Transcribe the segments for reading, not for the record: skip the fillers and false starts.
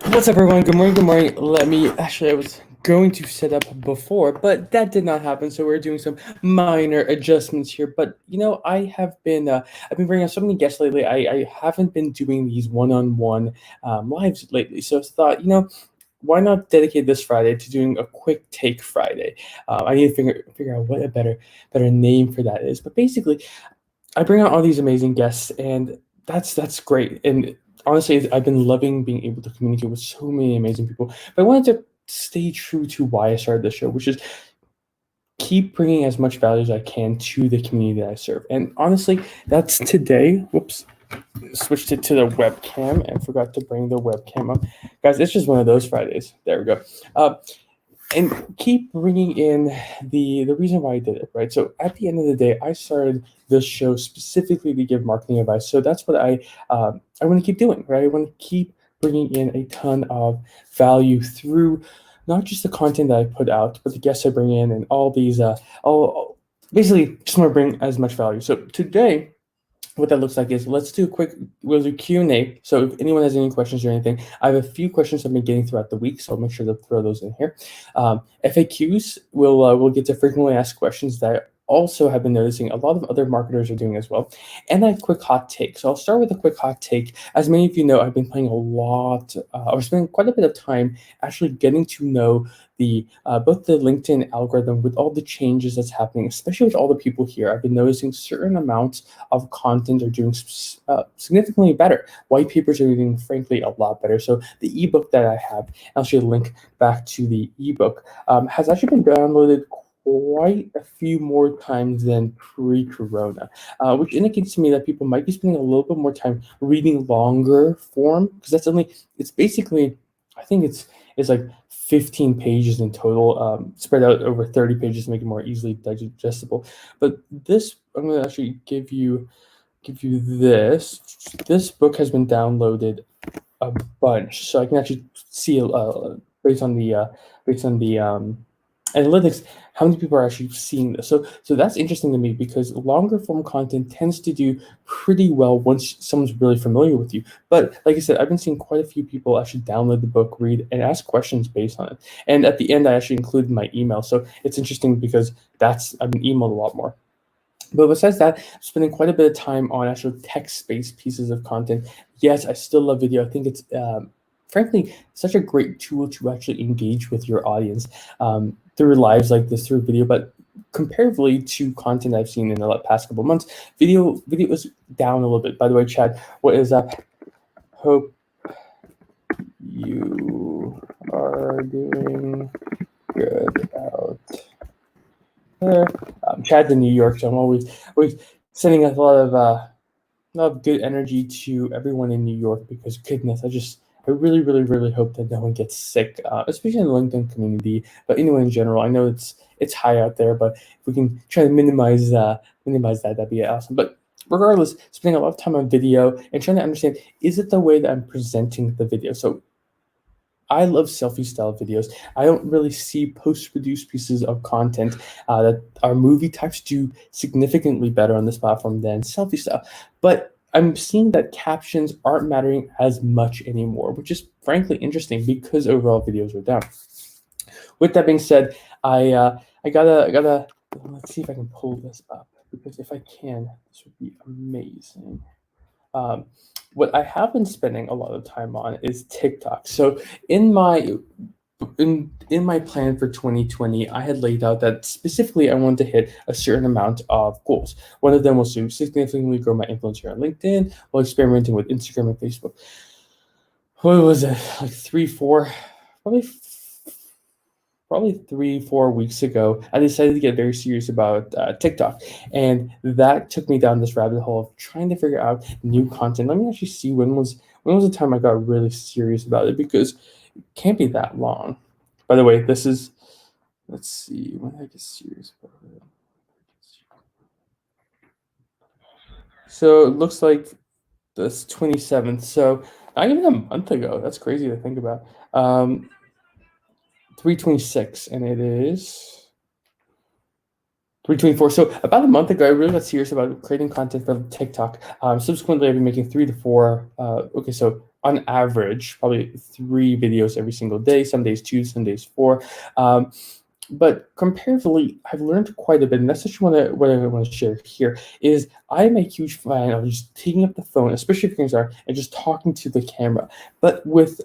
What's up, everyone? Good morning. Good morning. I was going to set up before, but that did not happen. So we're doing some minor adjustments here. But I've been bringing on so many guests lately. I haven't been doing these one-on-one lives lately. So I thought, why not dedicate this Friday to doing a quick take Friday? I need to figure out what a better name for that is. But basically, I bring out all these amazing guests, and that's great. And honestly, I've been loving being able to communicate with so many amazing people. But I wanted to stay true to why I started the show, which is keep bringing as much value as I can to the community that I serve. And honestly, that's today. Whoops, switched it to the webcam and forgot to bring the webcam up, guys. It's just one of those Fridays. There we go. And keep bringing in the reason why I did it, right? So at the end of the day, I started this show specifically to give marketing advice. So that's what I want to keep doing, right? I want to keep bringing in a ton of value through not just the content that I put out, but the guests I bring in and all these all basically just want to bring as much value. So today, what that looks like is we'll do Q&A. So if anyone has any questions or anything, I have a few questions I've been getting throughout the week, so I'll make sure to throw those in here. FAQs, we'll get to frequently asked questions that I also have been noticing a lot of other marketers are doing as well. And then a quick hot take. So I'll start with a quick hot take. As many of you know, I've been playing or spending quite a bit of time actually getting to know the both the LinkedIn algorithm with all the changes that's happening, especially with all the people here. I've been noticing certain amounts of content are doing significantly better. White papers are doing, frankly, a lot better. So the ebook that I have, I'll show you a link back to the ebook, has actually been downloaded quite a few more times than pre-corona, which indicates to me that people might be spending a little bit more time reading longer form, because it's basically, I think it's like 15 pages in total, spread out over 30 pages to make it more easily digestible. But this, I'm going to actually give you this. This book has been downloaded a bunch, so I can actually see based on the analytics how many people are actually seeing this. So that's interesting to me, because longer form content tends to do pretty well once someone's really familiar with you. But like I said, I've been seeing quite a few people actually download the book, read, and ask questions based on it. And at the end, I actually included my email. So it's interesting because I've been emailed a lot more. But besides that, I'm spending quite a bit of time on actual text-based pieces of content. Yes, I still love video. I think it's frankly such a great tool to actually engage with your audience through lives like this, through video. But comparatively to content I've seen in the past couple of months, video is down a little bit. By the way, Chad, what is up? Hope you are doing good out there. Chad's in New York, so I'm always sending a lot of good energy to everyone in New York, because goodness, I really, really, really hope that no one gets sick, especially in the LinkedIn community, but anyone in general. I know it's high out there, but if we can try to minimize that, that'd be awesome. But regardless, spending a lot of time on video and trying to understand, is it the way that I'm presenting the video? So I love selfie style videos. I don't really see post-produced pieces of content that our movie types do significantly better on this platform than selfie style. But I'm seeing that captions aren't mattering as much anymore, which is frankly interesting because overall videos are down. With that being said, I gotta let's see if I can pull this up, because if I can, this would be amazing. Um, what I have been spending a lot of time on is TikTok. So in my in my plan for 2020, I had laid out that specifically I wanted to hit a certain amount of goals. One of them was to significantly grow my influence here on LinkedIn while experimenting with Instagram and Facebook. What was it, like probably probably 3-4 weeks ago, I decided to get very serious about TikTok, and that took me down this rabbit hole of trying to figure out new content. Let me actually see when was the time I got really serious about it, because it can't be that long. By the way, let's see, when did I get serious about it? So it looks like this 27th. So not even a month ago. That's crazy to think about. 326, and it is 324. So about a month ago, I really got serious about creating content for TikTok. Subsequently, I've been making 3 to 4. Okay, so on average, probably 3 videos every single day, some days 2, some days 4. But comparatively, I've learned quite a bit, and that's just what I want to share here. Is I'm a huge fan of just taking up the phone, especially if things are, and just talking to the camera. But with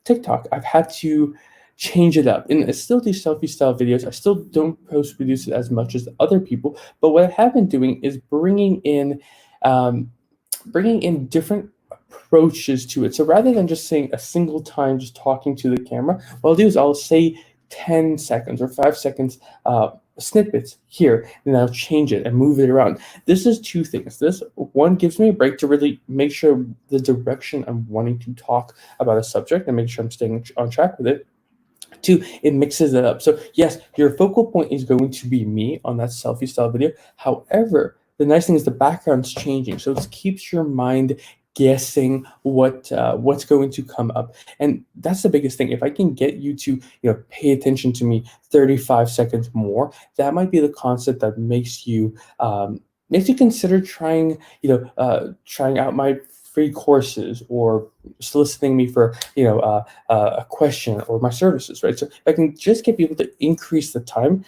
TikTok, I've had to change it up, and I still do selfie style videos. I still don't post produce it as much as other people. But what I have been doing is um, bringing in different approaches to it. So rather than just saying a single time, just talking to the camera, what I'll do is I'll say 10 seconds or 5 seconds snippets here, and I'll change it and move it around. This is two things. This one gives me a break to really make sure the direction I'm wanting to talk about a subject and make sure I'm staying on track with it. Two, it mixes it up. So yes, your focal point is going to be me on that selfie style video. However, the nice thing is the background's changing, so it keeps your mind guessing what's going to come up, and that's the biggest thing. If I can get you to pay attention to me 35 seconds more, that might be the concept that makes you consider trying out my free courses or soliciting me for a question or my services, right? So if I can just get people to increase the time,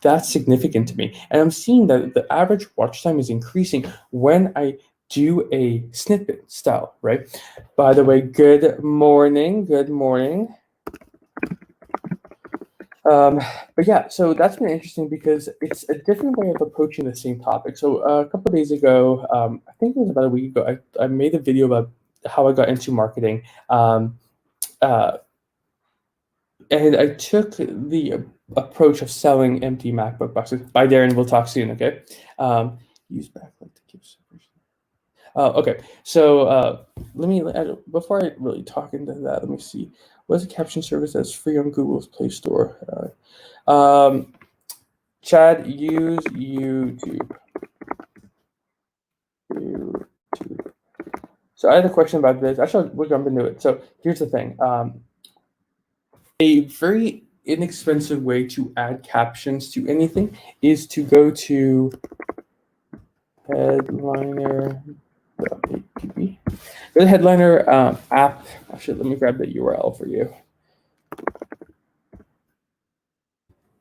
that's significant to me. And I'm seeing that the average watch time is increasing when I do a snippet style, right? By the way, good morning. Good morning. But yeah, so that's been interesting because it's a different way of approaching the same topic. So a couple of days ago, I think it was about a week ago, I made a video about how I got into marketing. Uh, and I took the approach of selling empty MacBook boxes. Bye, Darren. We'll talk soon, okay? Use backlink to keep separation. Okay, so before I really talk into that, let me see. What's a caption service that's free on Google's Play Store? Chad, use YouTube. So I had a question about this. Actually, we'll jump into it. So here's the thing. A very inexpensive way to add captions to anything is to go to Headliner.app. Go to Headliner app. Actually, let me grab the URL for you.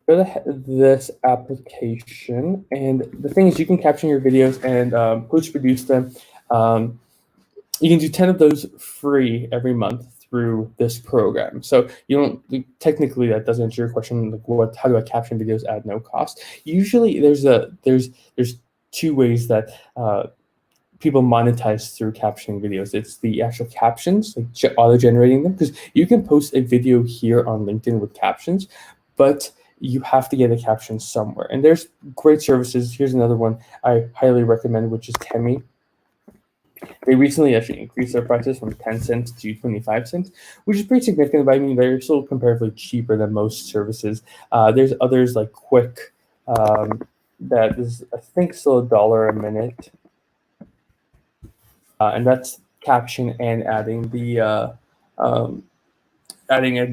Go to this application, and the thing is, you can caption your videos and post-produce them. You can do 10 of those free every month through this program. So you don't technically, that doesn't answer your question, like how do I caption videos at no cost? Usually there's two ways that people monetize through captioning videos. It's the actual captions, like auto-generating them, because you can post a video here on LinkedIn with captions, but you have to get a caption somewhere. And there's great services. Here's another one I highly recommend, which is Temi. They recently actually increased their prices from 10 cents to 25 cents, which is pretty significant, but I mean, they're still comparatively cheaper than most services. There's others like Quick, that is, I think, still $1 a minute. And that's caption and adding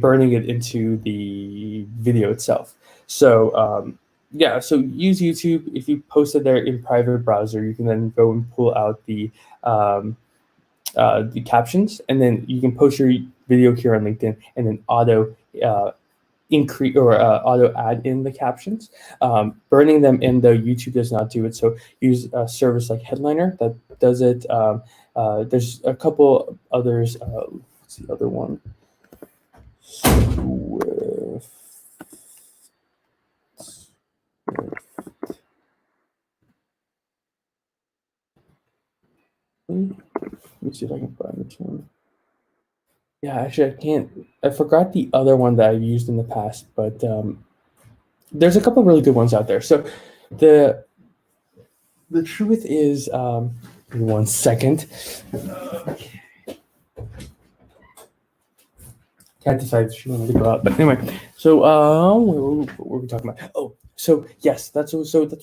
burning it into the video itself. So yeah, so use YouTube. If you post it there in private browser, you can then go and pull out the captions, and then you can post your video here on LinkedIn, and then auto increase or auto add in the captions. Burning them in, though, YouTube does not do it. So use a service like Headliner that does it. There's a couple others. What's the other one? Swift. Let me see if I can find this one. Yeah, actually, I can't. I forgot the other one that I've used in the past, but there's a couple really good ones out there. So the truth is, 1 second. Cat decided she wanted to go out, but anyway. So what were we talking about? Oh, so yes, that's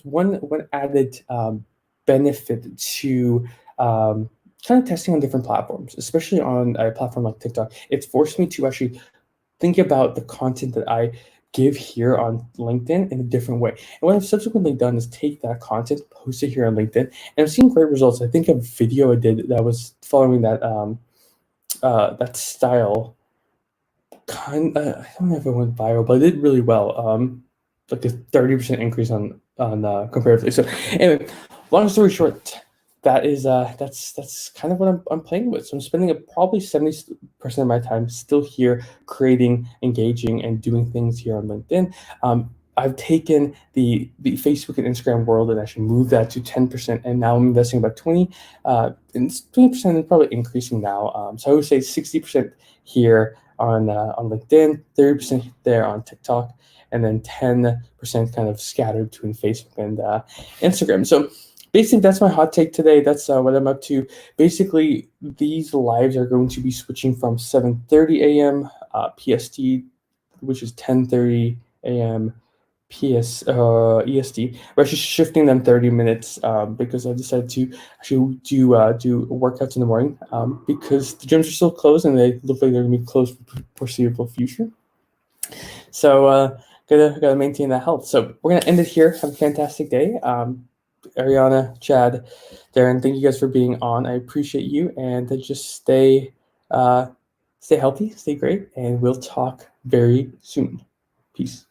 one added benefit to kind of testing on different platforms, especially on a platform like TikTok. It's forced me to actually think about the content that I give here on LinkedIn in a different way. And what I've subsequently done is take that content, post it here on LinkedIn, and I've seen great results. I think a video I did that was following that that style I don't know if it went viral, but it did really well. Like a 30% increase on comparatively. So anyway, long story short, that's kind of what I'm playing with. So I'm spending probably 70% of my time still here creating, engaging, and doing things here on LinkedIn. I've taken the Facebook and Instagram world and actually moved that to 10%, and now I'm investing about 20, and 20% is probably increasing now. So I would say 60% here on LinkedIn, 30% there on TikTok, and then 10% kind of scattered between Facebook and Instagram. So basically, that's my hot take today. That's what I'm up to. Basically, these lives are going to be switching from 7:30 a.m. PST, which is 10:30 a.m. EST. We're actually shifting them 30 minutes because I decided to actually do workouts in the morning because the gyms are still closed and they look like they're gonna be closed for the foreseeable future. So gotta maintain that health. So we're gonna end it here. Have a fantastic day. Ariana, Chad, Darren, thank you guys for being on. I appreciate you, and just uh, stay healthy, stay great, and we'll talk very soon. Peace.